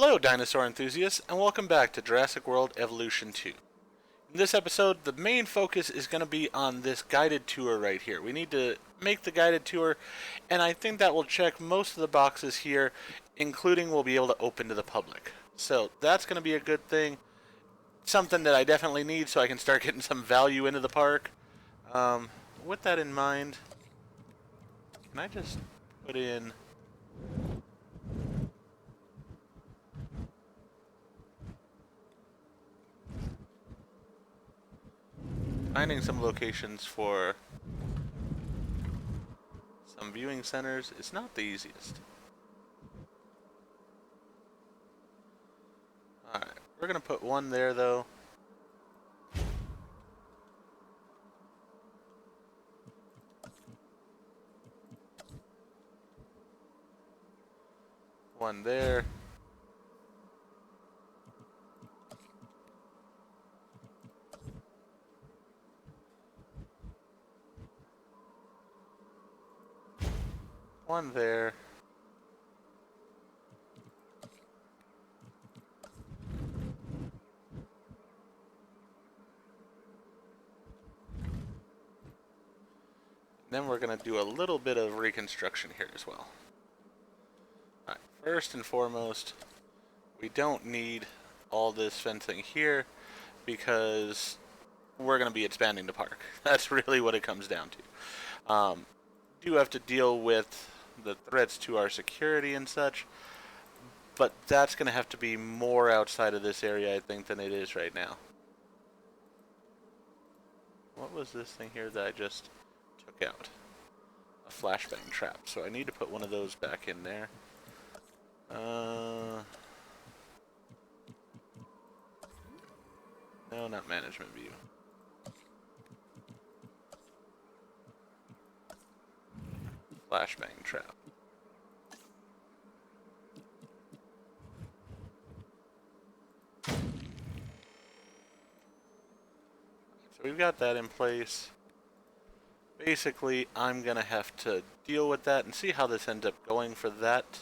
Hello, dinosaur enthusiasts, and welcome back to Jurassic World Evolution 2. In this episode, the main focus is going to be on this guided tour right here. We need to make the guided tour, and I think that will check most of the boxes here, including we'll be able to open to the public. So that's going to be a good thing. Something that I definitely need so I can start getting some value into the park. With that in mind, can I just put in... Finding some locations for some viewing centers is not the easiest. Alright, we're going to put one there though. One there. One there. Then we're going to do a little bit of reconstruction here as well. Alright, first and foremost, we don't need all this fencing here because we're going to be expanding the park. That's really what it comes down to. Do have to deal with the threats to our security and such, but that's going to have to be more outside of this area, I think, than it is right now. What was this thing here that I just took out? A flashbang trap. So I need to put one of those back in there. No, not management view. Flashbang trap. So we've got that in place. Basically, I'm going to have to deal with that and see how this ends up going for that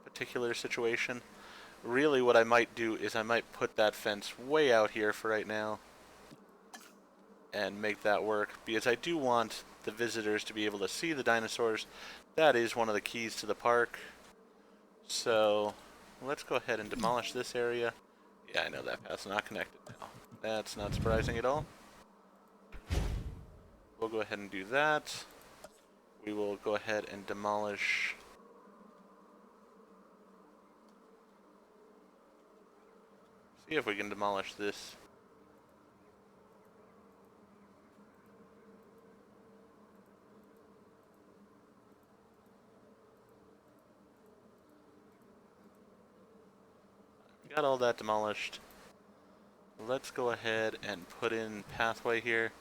particular situation. Really, what I might do is I might put that fence way out here for right now and make that work, because I do want the visitors to be able to see the dinosaurs. That is one of the keys to the park. So let's go ahead and demolish this area. Yeah, I know that path's not connected now. That's not surprising at all. We'll go ahead and do that. We will go ahead and demolish... See if we can demolish this. We got all that demolished. Let's go ahead and put in pathway here.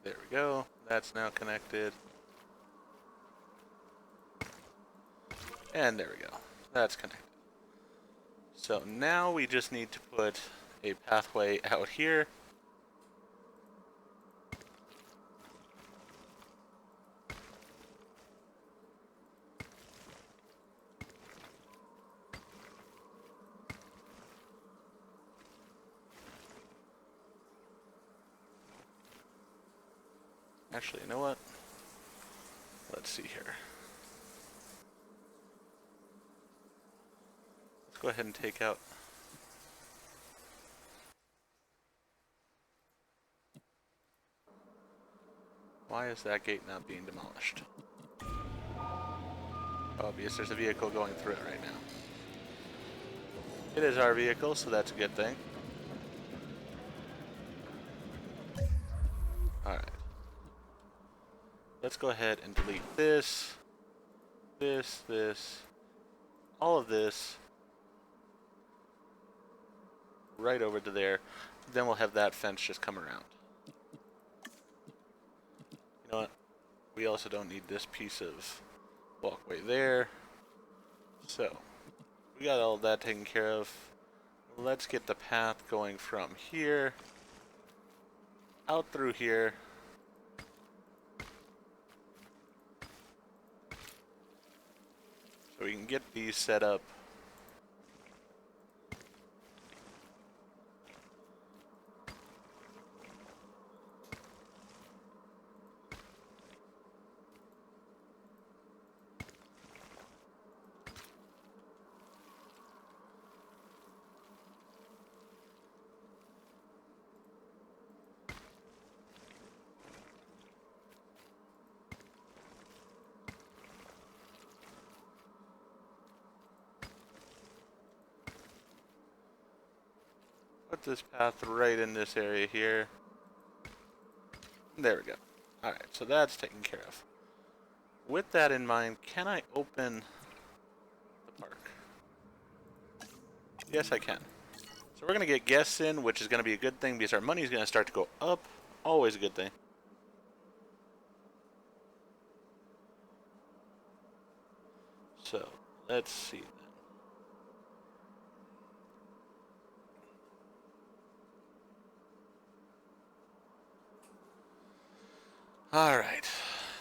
There we go. That's now connected. And there we go. That's connected. So now we just need to put a pathway out here. Actually, you know what? Let's see here. Let's go ahead and take out... Why is that gate not being demolished? Obvious, there's a vehicle going through it right now. It is our vehicle, so that's a good thing. Alright. Let's go ahead and delete this, all of this, right over to there. Then we'll have that fence just come around. You know what? We also don't need this piece of walkway there. So, we got all that taken care of. Let's get the path going from here, out through here, we can get these set up. Put this path right in this area here. There we go. Alright, so that's taken care of. With that in mind, can I open the park? Yes, I can. So we're going to get guests in, which is going to be a good thing because our money's going to start to go up. Always a good thing. So, let's see then. Alright.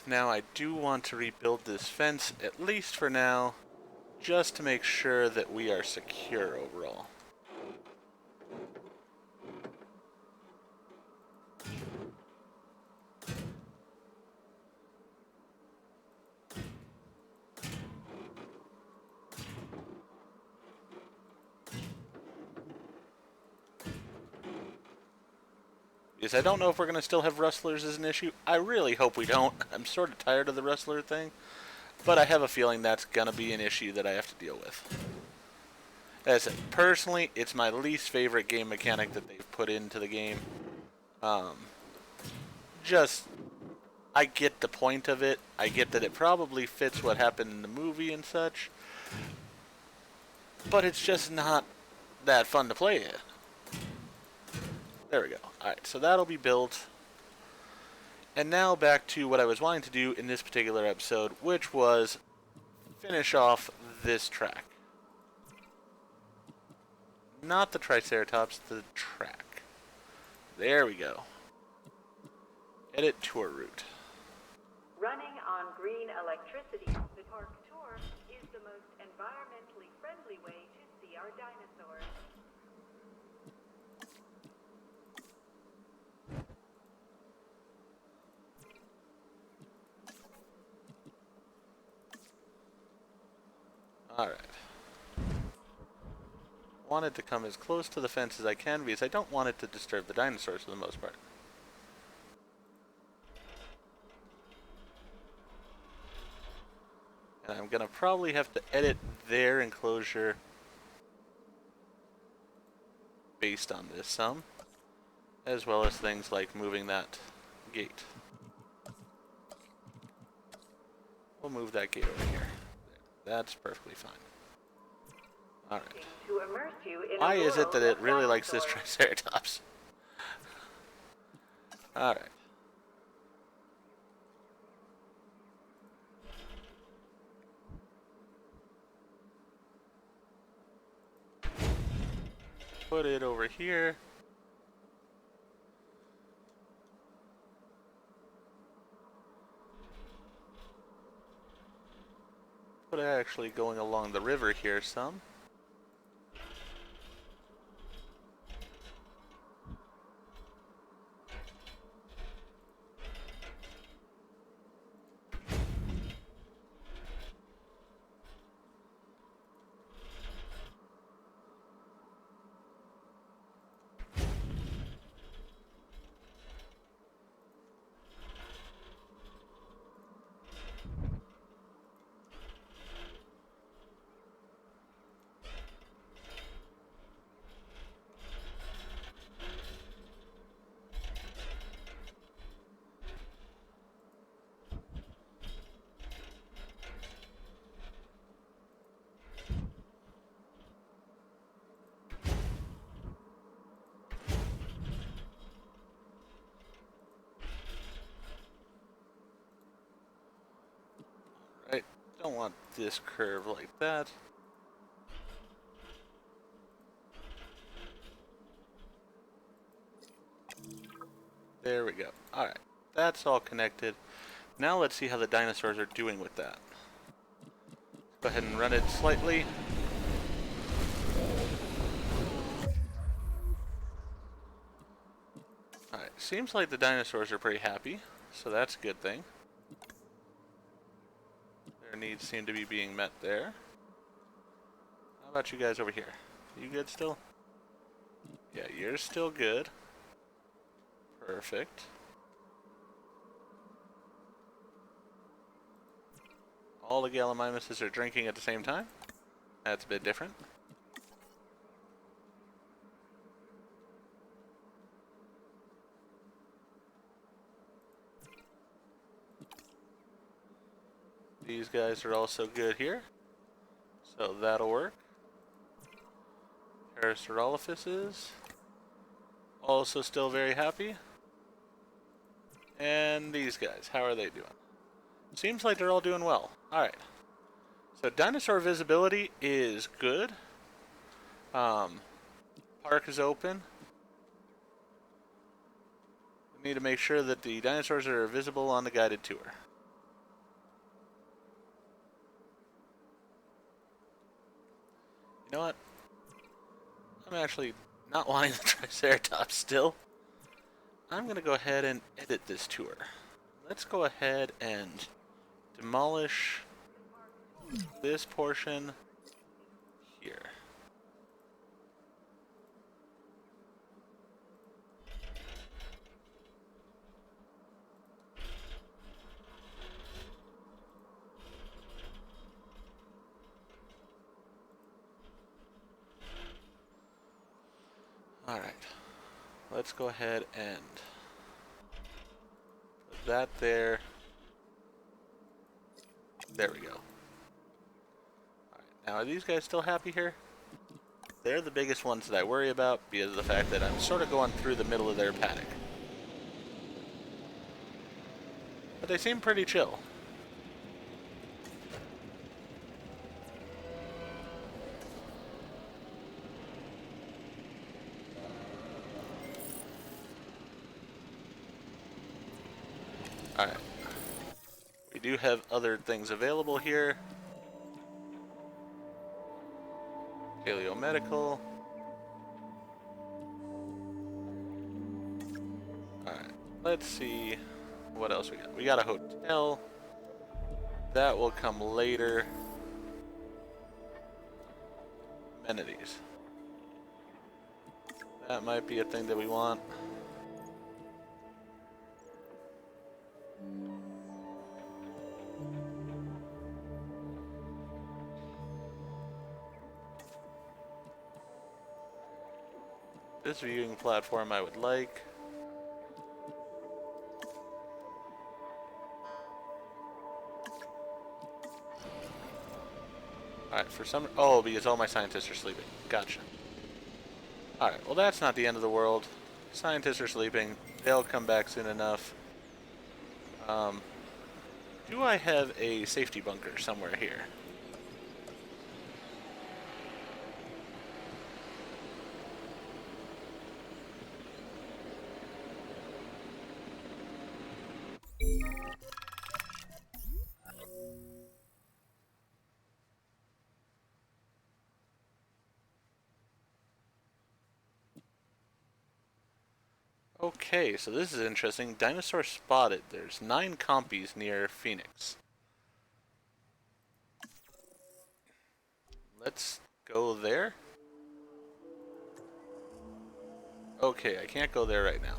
Now I do want to rebuild this fence, at least for now, just to make sure that we are secure overall. Because I don't know if we're going to still have rustlers as an issue. I really hope we don't. I'm sort of tired of the rustler thing. But I have a feeling that's going to be an issue that I have to deal with. As I said, personally, it's my least favorite game mechanic that they've put into the game. I get the point of it. I get that it probably fits what happened in the movie and such. But it's just not that fun to play it. There we go. Alright, so that'll be built. And now back to what I was wanting to do in this particular episode, which was finish off this track. Not the Triceratops, the track. There we go. Edit tour route. Running on green electricity, the park tour is the most environmentally friendly way to see our dinosaurs. Alright. Want it to come as close to the fence as I can because I don't want it to disturb the dinosaurs for the most part. And I'm gonna probably have to edit their enclosure based on this some, as well as things like moving that gate. We'll move that gate over here. That's perfectly fine. Alright. Why is it that it really likes this Triceratops? Alright. Put it over here. Put it actually going along the river here some. Right, don't want this curve like that. There we go. Alright, that's all connected. Now let's see how the dinosaurs are doing with that. Go ahead and run it slightly. Alright, seems like the dinosaurs are pretty happy, so that's a good thing. Their needs seem to be being met there. How about you guys over here? You good still? Yeah, you're still good. Perfect. All the Gallimimuses are drinking at the same time. That's a bit different. These guys are also good here, so that'll work. Parasaurolophuses, also still very happy. And these guys, how are they doing? Seems like they're all doing well. Alright. So dinosaur visibility is good. Park is open. We need to make sure that the dinosaurs are visible on the guided tour. You know what? I'm actually not wanting the Triceratops still. I'm going to go ahead and edit this tour. Let's go ahead and demolish this portion here. Alright. Let's go ahead and put that there. There we go. Alright, now are these guys still happy here? They're the biggest ones that I worry about because of the fact that I'm sort of going through the middle of their paddock. But they seem pretty chill. Alright. We do have other things available here. Paleomedical. Alright, let's see what else we got. We got a hotel. That will come later. Amenities. That might be a thing that we want. This viewing platform I would like. Alright, for some... Oh, because all my scientists are sleeping. Gotcha. Alright, well that's not the end of the world. Scientists are sleeping. They'll come back soon enough. Do I have a safety bunker somewhere here? Okay, so this is interesting. Dinosaur spotted. There's 9 compies near Phoenix. Let's go there. Okay, I can't go there right now.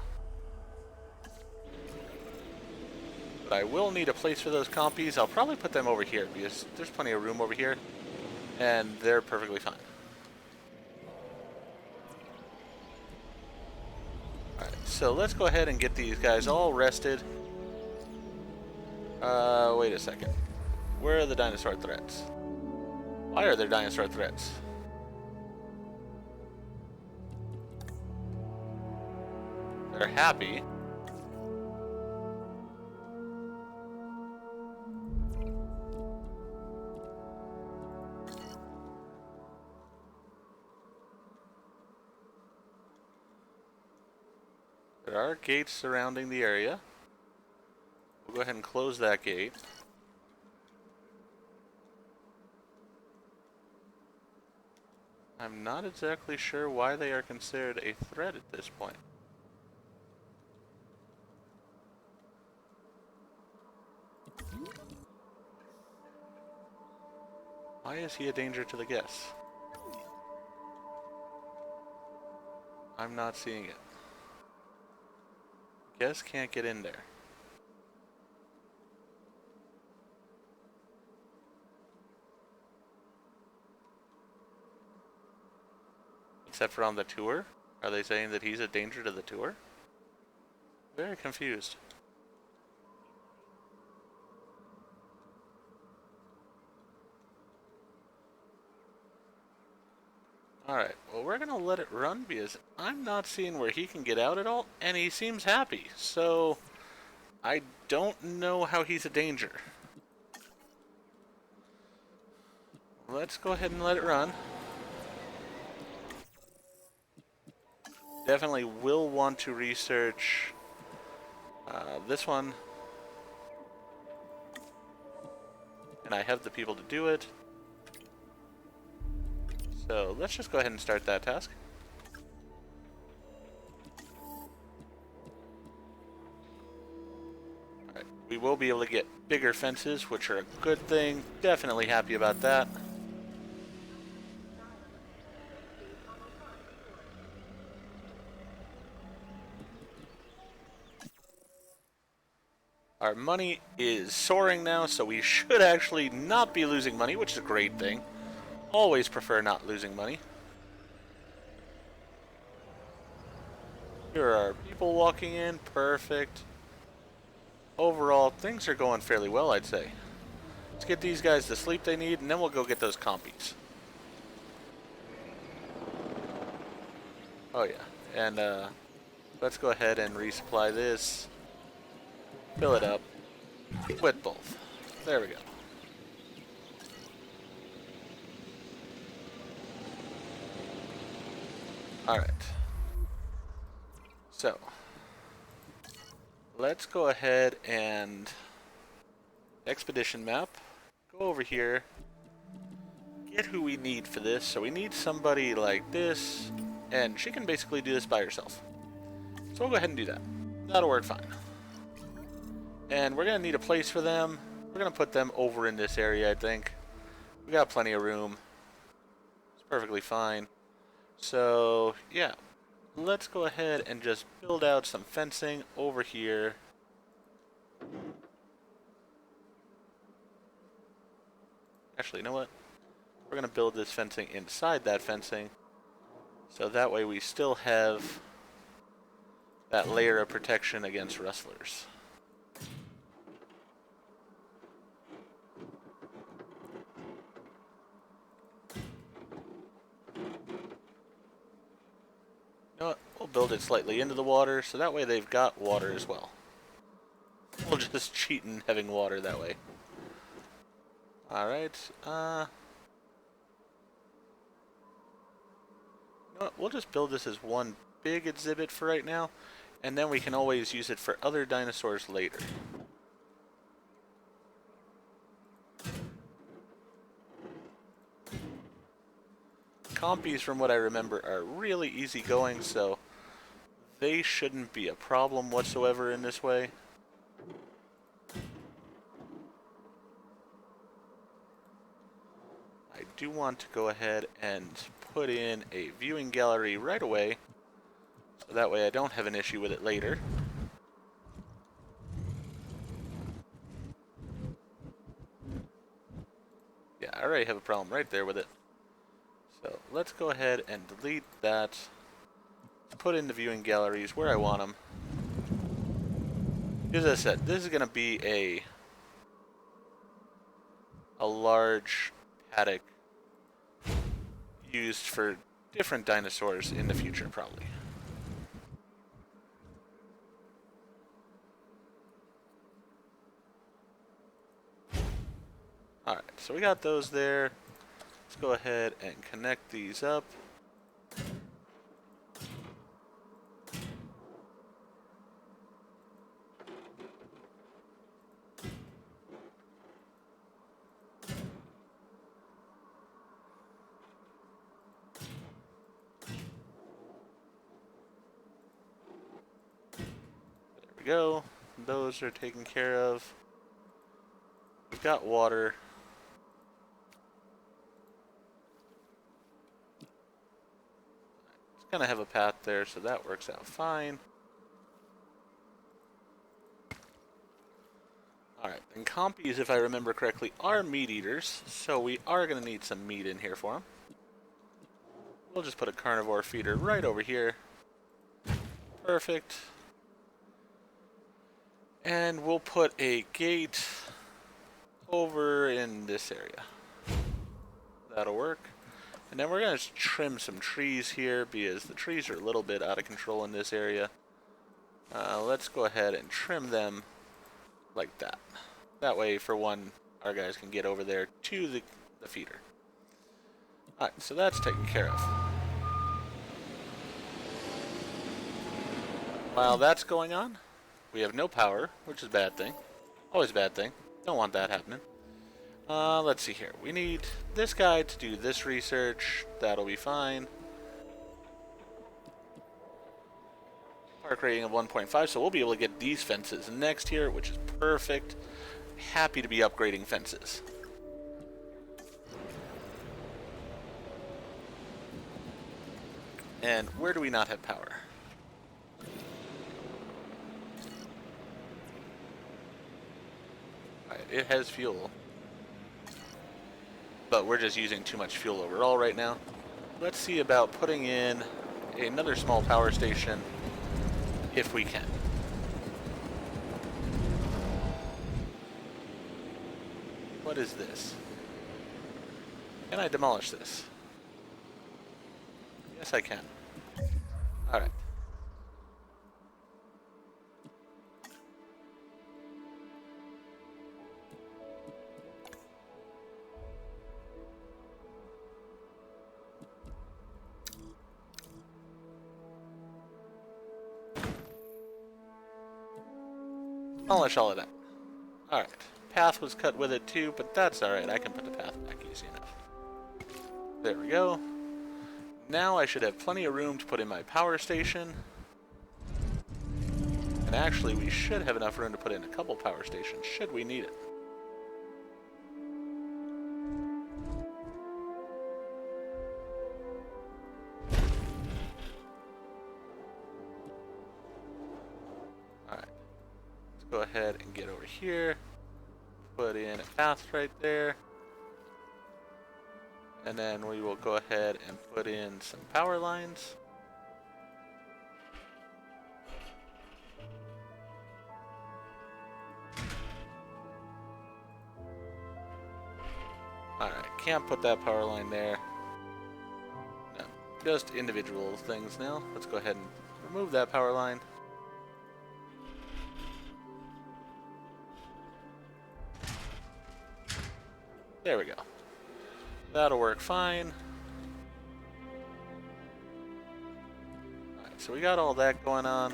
But I will need a place for those compies. I'll probably put them over here because there's plenty of room over here. And they're perfectly fine. Alright, so let's go ahead and get these guys all rested. Wait a second. Where are the dinosaur threats? Why are there dinosaur threats? They're happy. There are gates surrounding the area. We'll go ahead and close that gate. I'm not exactly sure why they are considered a threat at this point. Why is he a danger to the guests? I'm not seeing it. Guests can't get in there. Except for on the tour? Are they saying that he's a danger to the tour? Very confused. Alright, well we're gonna let it run because I'm not seeing where he can get out at all, and he seems happy, so I don't know how he's a danger. Let's go ahead and let it run. Definitely will want to research this one, and I have the people to do it. So let's just go ahead and start that task. Alright, we will be able to get bigger fences, which are a good thing. Definitely happy about that. Our money is soaring now, so we should actually not be losing money, which is a great thing. Always prefer not losing money. Here are people walking in. Perfect. Overall, things are going fairly well, I'd say. Let's get these guys the sleep they need, and then we'll go get those compies. Oh, yeah. And, let's go ahead and resupply this. Fill it up with both. There we go. Alright. So, let's go ahead and expedition map. Go over here. Get who we need for this. So we need somebody like this, and she can basically do this by herself. So we'll go ahead and do that. That'll work fine. And we're going to need a place for them. We're going to put them over in this area, I think. We got plenty of room. It's perfectly fine. So, yeah. Let's go ahead and just build out some fencing over here. Actually, you know what? We're going to build this fencing inside that fencing. So that way we still have that layer of protection against rustlers. You know what? We'll build it slightly into the water, so that way they've got water as well. We'll just cheat in having water that way. Alright, you know what? We'll just build this as one big exhibit for right now, and then we can always use it for other dinosaurs later. Compies, from what I remember, are really easy going, so they shouldn't be a problem whatsoever in this way. I do want to go ahead and put in a viewing gallery right away, so that way I don't have an issue with it later. Yeah, I already have a problem right there with it. So let's go ahead and delete that. Put in the viewing galleries where I want them. As I said, this is going to be a large paddock used for different dinosaurs in the future, probably. Alright, so we got those there. Let's go ahead and connect these up. go. Those are taken care of. We've got water. It's gonna have a path there, so that works out fine. Alright, and compies, if I remember correctly, are meat eaters, so we are gonna need some meat in here for them. We'll just put a carnivore feeder right over here. Perfect. And we'll put a gate over in this area. That'll work. And then we're going to trim some trees here because the trees are a little bit out of control in this area. Let's go ahead and trim them like that. That way, for one, our guys can get over there to the feeder. Alright, so that's taken care of. While that's going on, we have no power, which is a bad thing. Always a bad thing. Don't want that happening. Let's see here. We need this guy to do this research. That'll be fine. Park rating of 1.5, so we'll be able to get these fences next year, which is perfect. Happy to be upgrading fences. And where do we not have power? Alright, it has fuel. But we're just using too much fuel overall right now. Let's see about putting in another small power station if we can. What is this? Can I demolish this? Yes, I can. Alright. Demolish all of that. Alright. Path was cut with it too, but that's alright. I can put the path back easy enough. There we go. Now I should have plenty of room to put in my power station. And actually, we should have enough room to put in a couple power stations, should we need it. Alright. Let's go ahead and get over here. Put in a path right there. And then we will go ahead and put in some power lines. Alright, can't put that power line there. No, just individual things now. Let's go ahead and remove that power line. There we go. That'll work fine. Alright, so we got all that going on.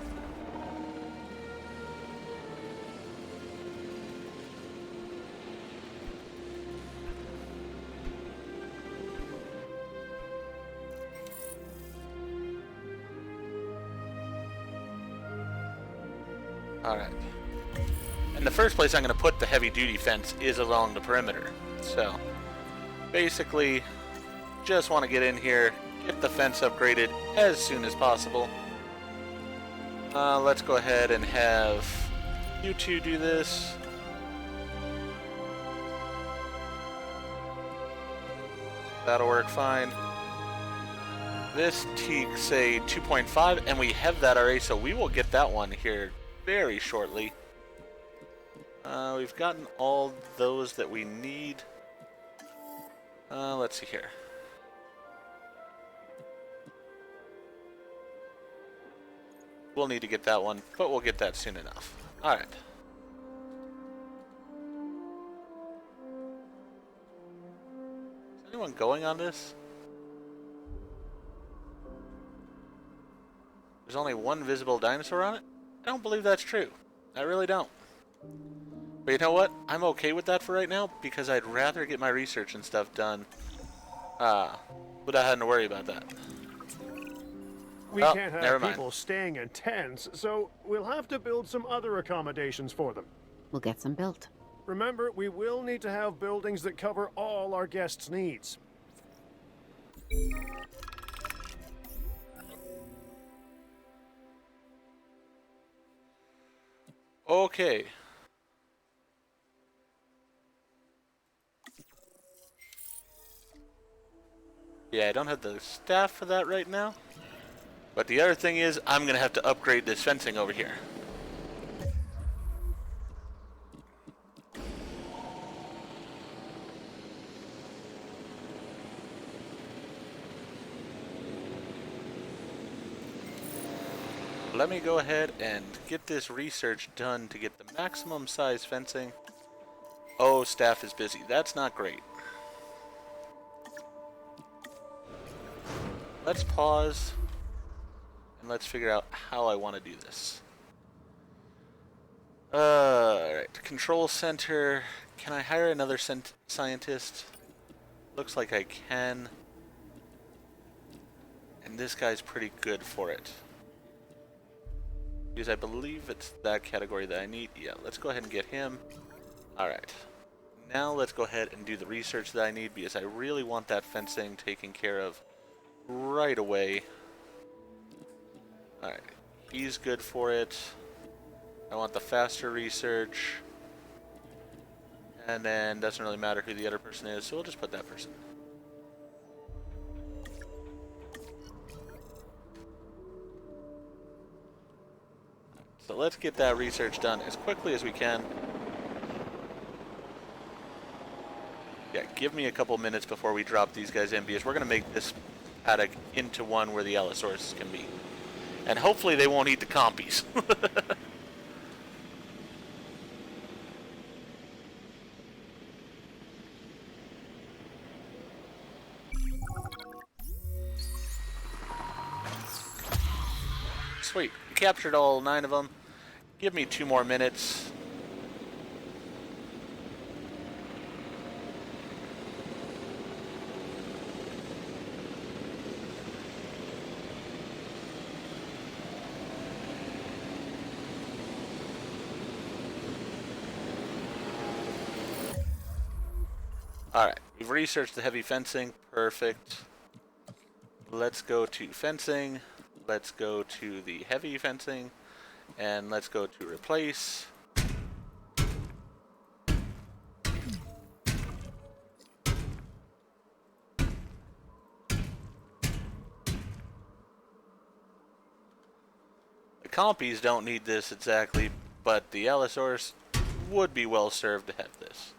Alright. In the first place, I'm going to put the heavy-duty fence is along the perimeter. So, basically, just want to get in here, get the fence upgraded as soon as possible. Let's go ahead and have you two do this. That'll work fine. This teak say 2.5, and we have that already, so we will get that one here very shortly. We've gotten all those that we need. Let's see here. We'll need to get that one, but we'll get that soon enough. Alright. Is anyone going on this? There's only one visible dinosaur on it? I don't believe that's true. I really don't. But you know what? I'm okay with that for right now, because I'd rather get my research and stuff done without having to worry about that. We Oh, can't never have mind. people staying in tents, so we'll have to build some other accommodations for them. We'll get some built. Remember, we will need to have buildings that cover all our guests' needs. Okay. Yeah, I don't have the staff for that right now. But the other thing is, I'm going to have to upgrade this fencing over here. Let me go ahead and get this research done to get the maximum size fencing. Oh, staff is busy. That's not great. Let's pause and let's figure out how I want to do this. Alright, control center. Can I hire another scientist? Looks like I can. And this guy's pretty good for it. Because I believe it's that category that I need. Yeah, let's go ahead and get him. Alright. Now let's go ahead and do the research that I need because I really want that fencing taken care of right away. Alright. He's good for it. I want the faster research. And then doesn't really matter who the other person is, so we'll just put that person. So let's get that research done as quickly as we can. Yeah, give me a couple minutes before we drop these guys in because we're going to make this paddock into one where the Allosaurus can be. And hopefully they won't eat the compies. Sweet, we captured all 9 of them. Give me 2 more minutes. Alright, we've researched the heavy fencing. Perfect. Let's go to fencing. Let's go to the heavy fencing. And let's go to replace. The compies don't need this exactly, but the Allosaurus would be well served to have this.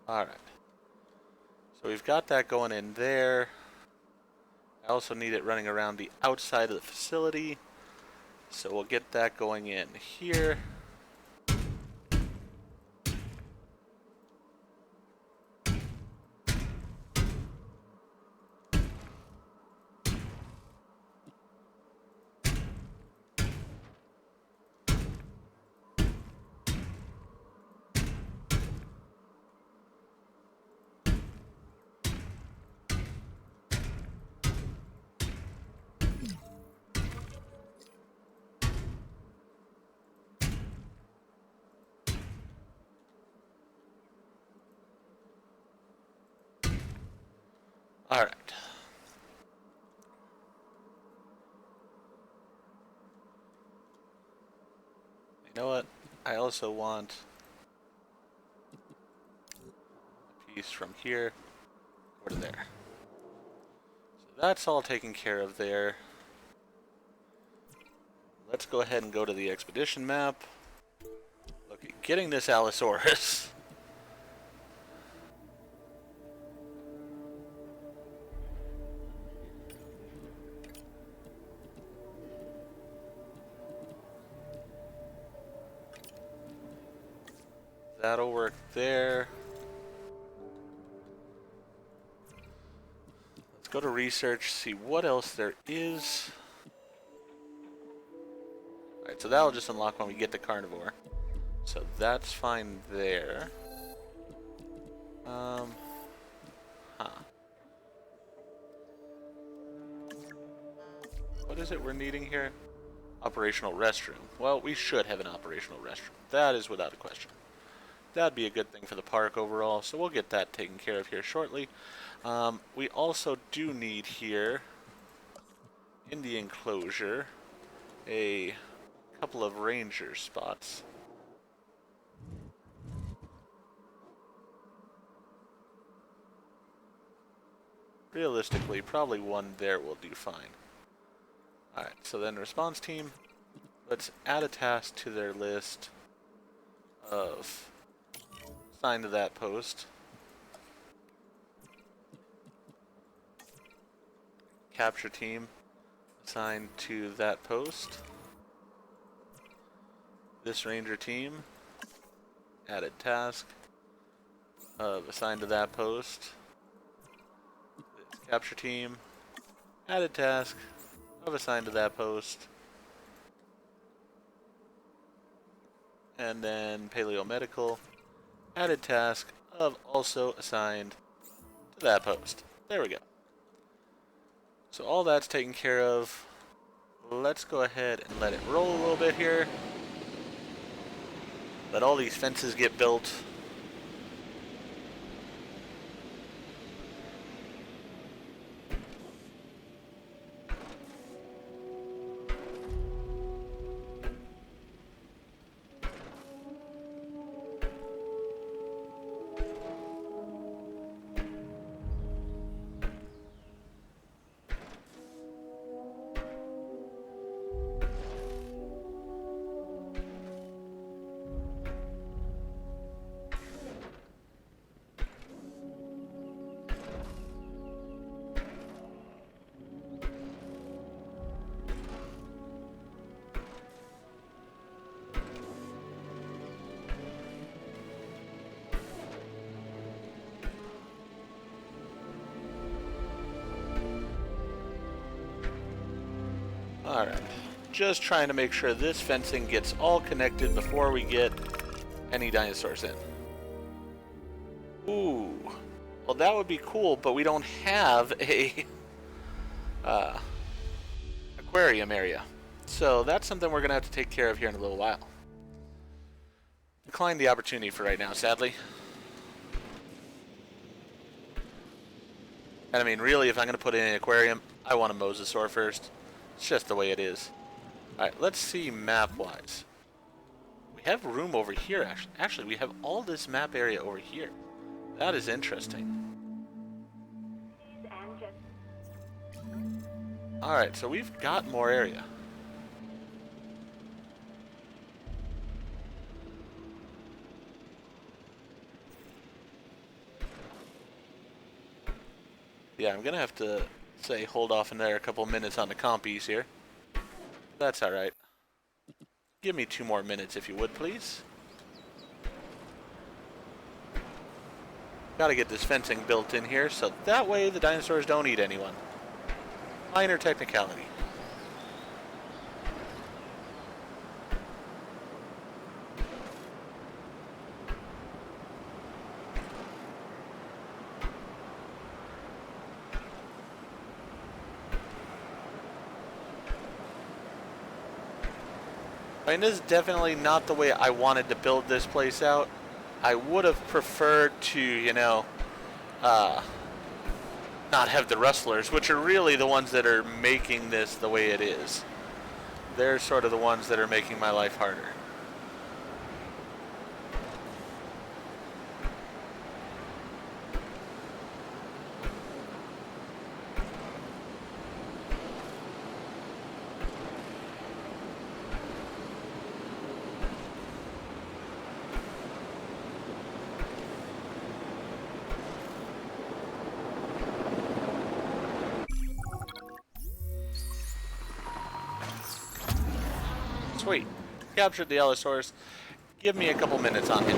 Alright. So we've got that going in there. I also need it running around the outside of the facility. So we'll get that going in here. Alright. You know what? I also want a piece from here over to there. So that's all taken care of there. Let's go ahead and go to the expedition map. Look at getting this Allosaurus. That'll work there. Let's go to research, see what else there is. Alright, so that'll just unlock when we get to carnivore. So that's fine there. What is it we're needing here? Operational restroom. Well, we should have an operational restroom. That is without a question. That'd be a good thing for the park overall, so we'll get that taken care of here shortly. We also do need here, in the enclosure, a couple of ranger spots. Realistically, probably one there will do fine. Alright, so then response team, let's add a task to their list of assigned to that post. Capture team, assigned to that post. This ranger team, added task of assigned to that post. This capture team, added task of assigned to that post. And then paleo medical, added task of also assigned to that post. There we go. So all that's taken care of. Let's go ahead and let it roll a little bit here. Let all these fences get built. Alright, just trying to make sure this fencing gets all connected before we get any dinosaurs in. Ooh, well that would be cool, but we don't have a aquarium area. So that's something we're going to have to take care of here in a little while. Decline the opportunity for right now, sadly. And I mean, really, if I'm going to put in an aquarium, I want a mosasaur first. It's just the way it is. Alright, let's see map-wise. We have room over here, actually. Actually, we have all this map area over here. That is interesting. Alright, so we've got more area. Yeah, I'm gonna have to say hold off in there a couple minutes on the compies here. That's alright. Give me 2 more minutes if you would, please. Gotta get this fencing built in here so that way the dinosaurs don't eat anyone. Minor technicality. I mean, this is definitely not the way I wanted to build this place out. I would have preferred to, you know, not have the rustlers, which are really the ones that are making this the way it is. They're sort of the ones that are making my life harder. Sweet. Captured the Allosaurus. Give me a couple minutes on him.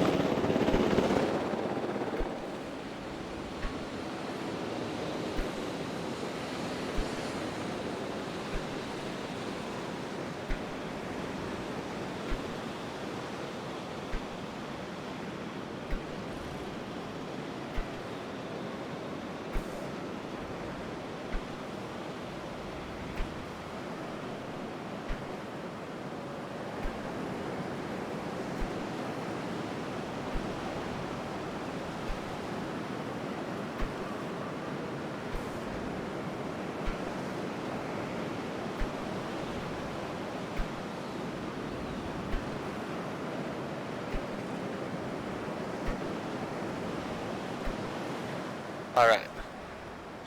Alright.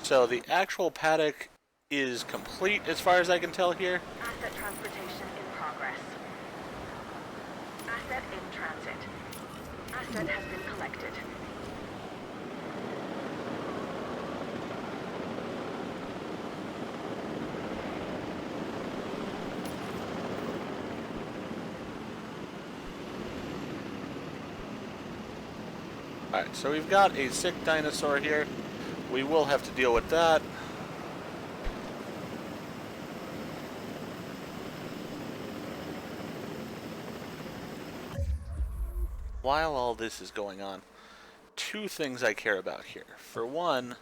So the actual paddock is complete as far as I can tell here. Asset transportation in progress. Asset in transit. Asset has been collected. Alright, so we've got a sick dinosaur here. We will have to deal with that. While all this is going on, two things I care about here. For one,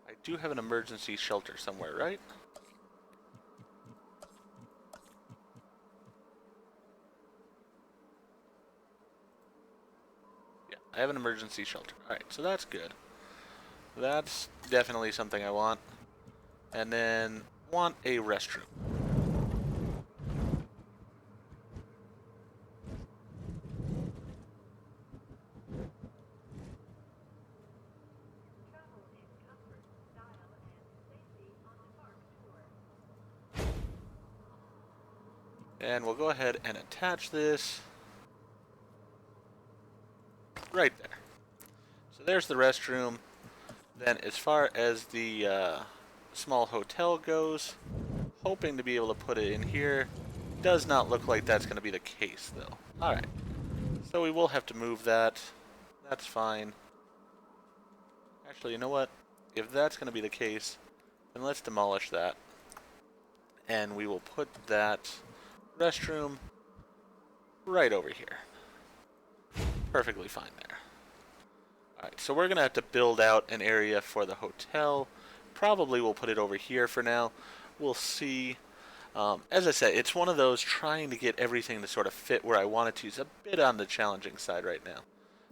I do have an emergency shelter somewhere, right? Yeah, I have an emergency shelter. Alright, so that's good. That's definitely something I want. And then, want a restroom. Travel in comfort, style, and safety on the park tour. And we'll go ahead and attach this right there. So there's the restroom. Then as far as the small hotel goes, hoping to be able to put it in here. Does not look like that's going to be the case, though. Alright. So we will have to move that. That's fine. Actually, you know what? If that's going to be the case, then let's demolish that. And we will put that restroom right over here. Perfectly fine there. Alright, so we're going to have to build out an area for the hotel. Probably we'll put it over here for now. We'll see. As I said, it's one of those trying to get everything to sort of fit where I want it to. It's a bit on the challenging side right now.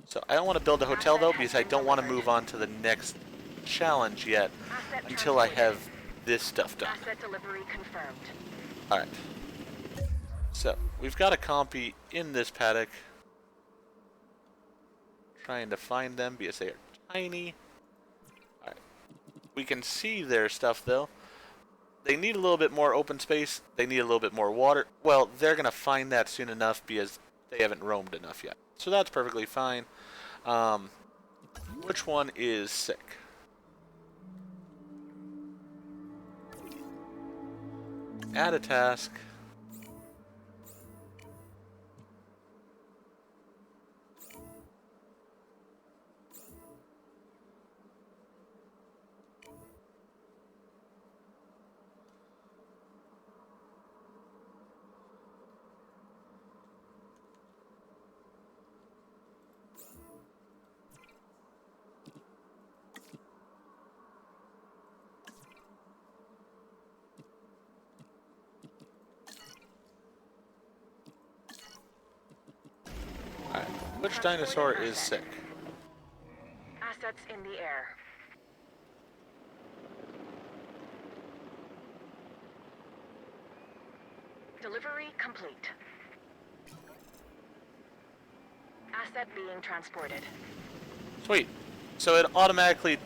So I don't want to build a hotel, though, because I don't want to move on to the next challenge yet until I have this stuff done. Asset delivery confirmed. Alright. So, we've got a compy in this paddock. Trying to find them because they are tiny. Alright. We can see their stuff, though. They need a little bit more open space. They need a little bit more water. Well, they're going to find that soon enough because they haven't roamed enough yet. So that's perfectly fine. Which one is sick? Add a task. Alright. Which dinosaur is sick? Assets in the air. Delivery complete. Asset being transported. Sweet. So it automatically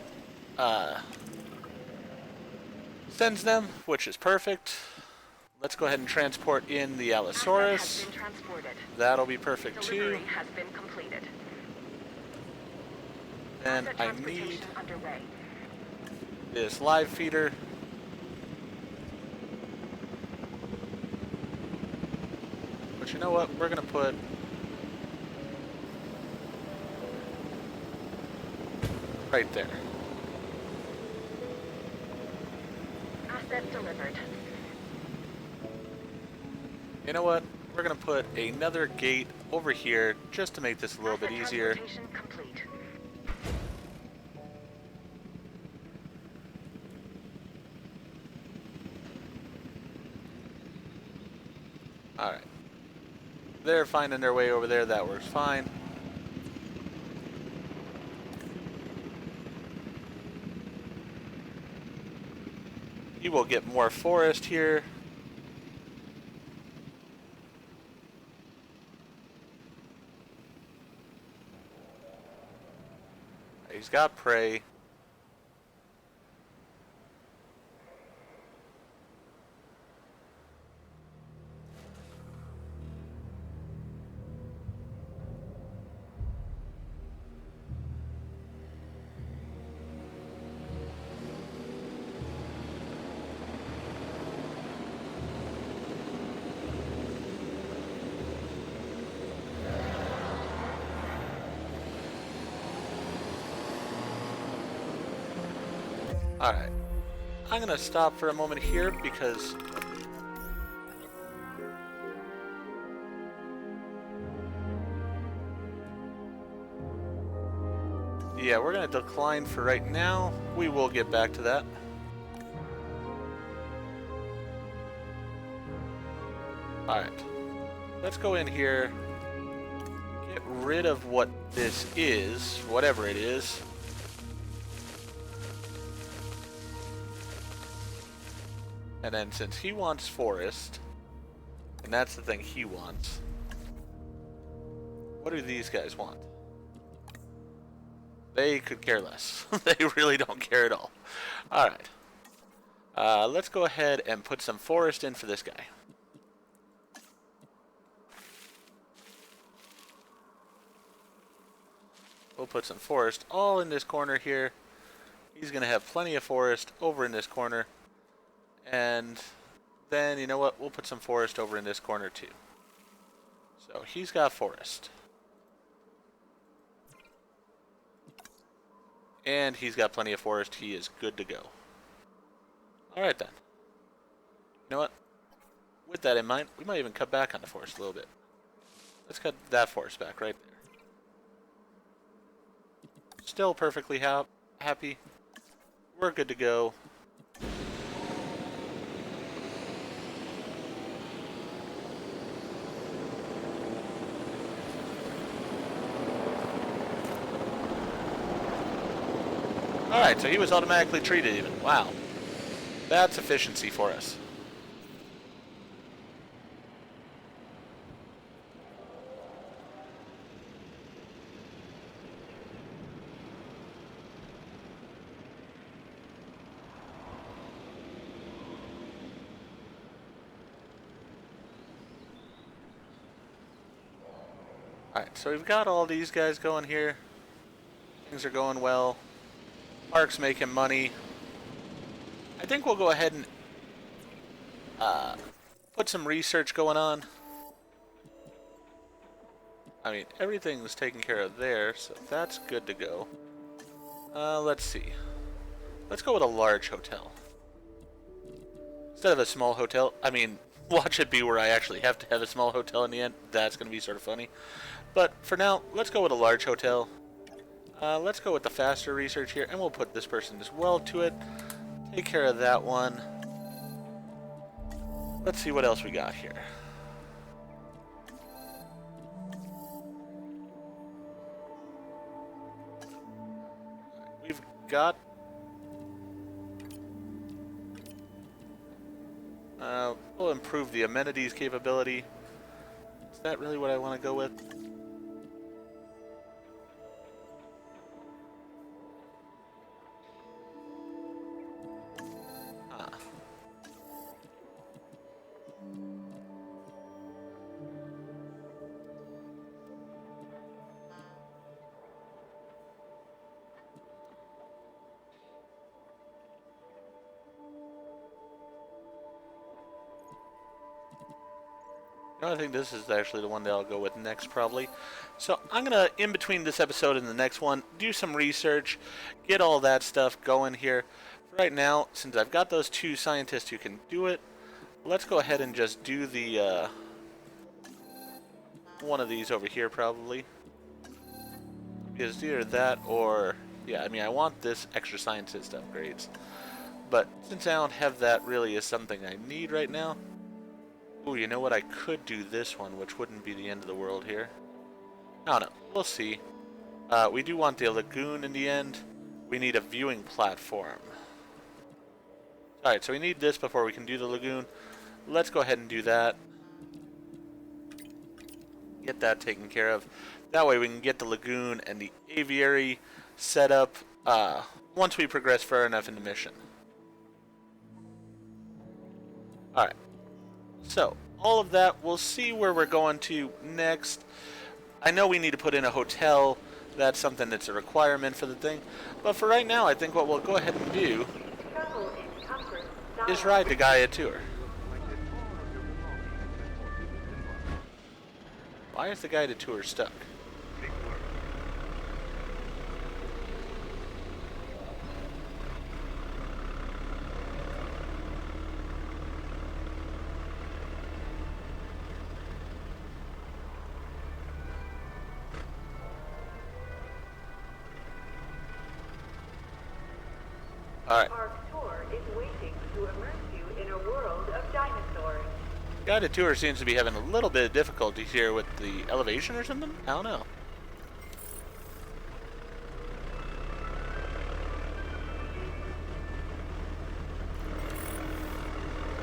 sends them, which is perfect. Let's go ahead and transport in the Asset Allosaurus. has been transported. That'll be perfect too. Delivery has been completed. And Asset I transportation need underway. this live feeder. But you know what? We're gonna put right there. Asset delivered. You know what? We're gonna put another gate over here just to make this a little bit Asset easier. transportation complete. Alright. They're finding their way over there. That works fine. You will get more forest here. he's got prey. Alright. I'm gonna stop for a moment here because yeah, we're gonna decline for right now. We will get back to that. Alright. Let's go in here. Get rid of what this is, whatever it is. And then since he wants forest, and that's the thing he wants, what do these guys want? They could care less. They really don't care at all. Alright. Let's go ahead and put some forest in for this guy. We'll put some forest all in this corner here. He's going to have plenty of forest over in this corner. And then, you know what? We'll put some forest over in this corner too. So he's got forest. And he's got plenty of forest. He is good to go. Alright then. You know what? With that in mind, we might even cut back on the forest a little bit. Let's cut that forest back right there. Still perfectly happy. We're good to go. Alright, so he was automatically treated even. Wow. That's efficiency for us. Alright, so we've got all these guys going here. Things are going well. Park's making money. I think we'll go ahead and put some research going on. I mean, everything's taken care of there, so that's good to go. Let's see. Let's go with a large hotel. Instead of a small hotel, I mean, watch it be where I actually have to have a small hotel in the end. That's going to be sort of funny. But for now, let's go with a large hotel. Let's go with the faster research here, and we'll put this person as well to it. Take care of that one. Let's see what else we got here. We've got... we'll improve the amenities capability. Is that really what I want to go with? I think this is actually the one that I'll go with next, probably. So I'm going to, in between this episode and the next one, do some research, get all that stuff going here. Right now, since I've got those two scientists who can do it, let's go ahead and just do the, one of these over here, probably. Because either that or, yeah, I mean, I want this extra scientist upgrades. But since I don't have that really as something I need right now, ooh, you know what? I could do this one, which wouldn't be the end of the world here. I don't know. We'll see. We do want the lagoon in the end. We need a viewing platform. Alright, so we need this before we can do the lagoon. Let's go ahead and do that. Get that taken care of. That way we can get the lagoon and the aviary set up once we progress far enough in the mission. Alright, so all of that, we'll see where we're going to next. I know we need to put in a hotel. That's something that's a requirement for the thing. But for right now, I think what we'll go ahead and do is ride the Gaia tour. Why is the guided tour stuck? Alright. Park tour is waiting to immerse you in a world of dinosaurs. Guided tour seems to be having a little bit of difficulty here with the elevation or something? I don't know.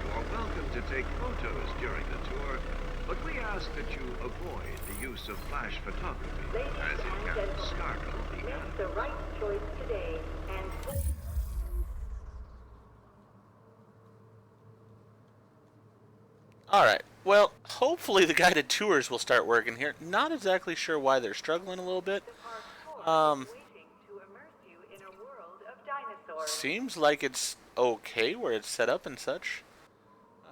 You are welcome to take photos during the tour, but we ask that you avoid the use of flash photography, Ladies as it and can gentlemen, startle the make animals. the right choice today and... Alright, well, hopefully the guided tours will start working here. Not exactly sure why they're struggling a little bit. The park tour is waiting to immerse you in a world of dinosaurs. Seems like it's okay where it's set up and such.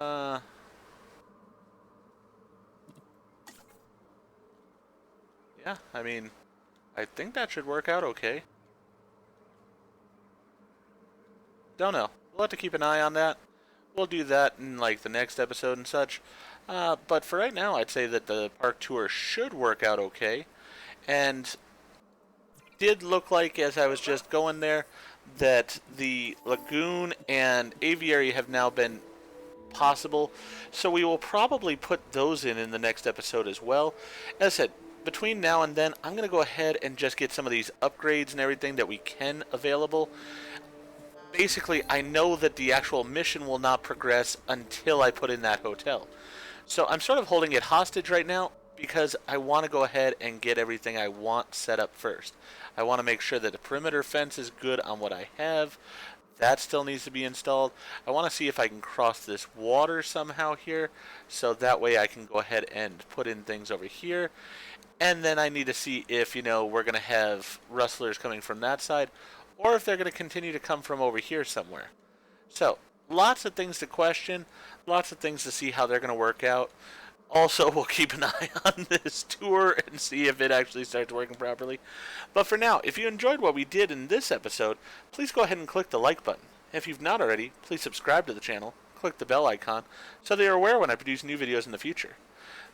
Yeah, I mean, I think that should work out okay. Don't know. We'll have to keep an eye on that. We'll do that in like the next episode and such. But for right now, I'd say that the park tour should work out okay. And did look like, as I was just going there, that the lagoon and aviary have now been possible. So we will probably put those in the next episode as well. As I said, between now and then, I'm going to go ahead and just get some of these upgrades and everything that we can available. Basically, I know that the actual mission will not progress until I put in that hotel. So I'm sort of holding it hostage right now because I want to go ahead and get everything I want set up first. I want to make sure that the perimeter fence is good on what I have. That still needs to be installed. I want to see if I can cross this water somehow here, so that way I can go ahead and put in things over here. And then I need to see if, you know, we're going to have rustlers coming from that side, or if they're going to continue to come from over here somewhere. So, lots of things to question, lots of things to see how they're going to work out. Also, we'll keep an eye on this tour and see if it actually starts working properly. But for now, if you enjoyed what we did in this episode, please go ahead and click the like button. If you've not already, please subscribe to the channel, click the bell icon, so that you're aware when I produce new videos in the future.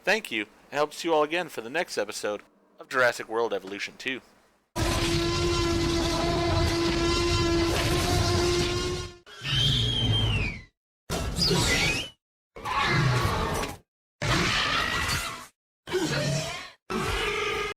Thank you, and hope to see you all again for the next episode of Jurassic World Evolution 2. Yeah.